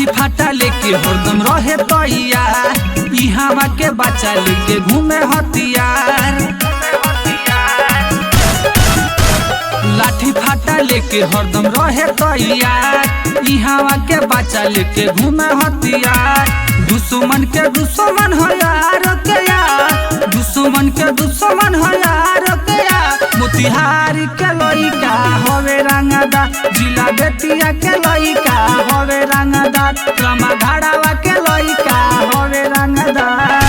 लाठी फाटा लेके हरदम रहे तैयार, इहावा के बच्चा लेके घूमे हथियार। लाठी फाटा लेके हरदम रहे तैयार, इहावा के बच्चा लेके घूमे हथियार। दुश्मन के दुश्मन हो यार के यार, दुश्मन के दुश्मन हो यार के यार। मोतिहारी के लइका होवे रंगदार, जिला बेतिया के लइका होवे रंगदार, रामगढ़वा के लइका होवे रंगदार।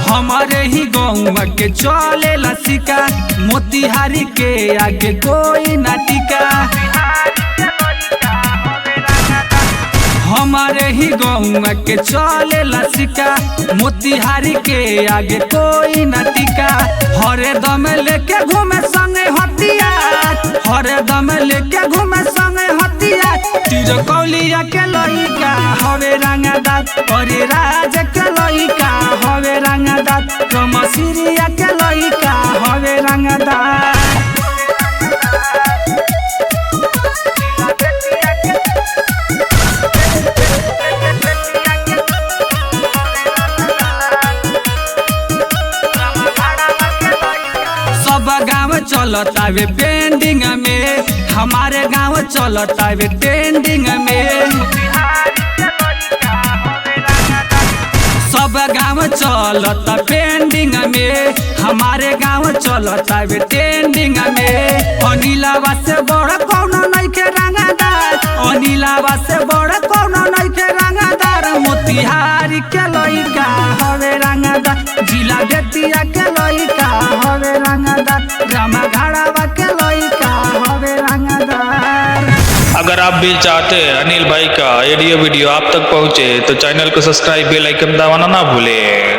हमारे ही गौवा के चले लसिका, मोतिहारी के आगे कोई ना टिका। हमारे ही गौवा के चले लसिका, मोतिहारी के आगे कोई ना टिका। हरे दम लेके घूमे संगे हथियार, हरे दम लेके घूमे संगे हथियार। तिरकौलिया के लइका हवे रंगदार, अरे राज के लइका हवे रंगदार, कमसिरिया के लइका हवे रंगदार। सब गाँव चलतावे पेंडिंग में, हमारे गाँव चलतावे ट्रेंडिंग में। सब गाँव चलता पेंडिंग में, हमारे गाँव चलता ट्रेंडिंग में। अनिलावा से बड़ कौनो नइखे रंगदार, अनिलावा से बड़ कौनो नइखे रंगदार। मोतिहारी के लइका हवे रंगदार, जिला बेतिया के लइका हवे रंगदार, रामगढ़वा के लइका हवे रंगदार। अगर आप भी चाहते हैं अनिल भाई का ऑडियो वीडियो आप तक पहुंचे तो चैनल को सब्सक्राइब, बेल आइकन दबाना ना भूलें।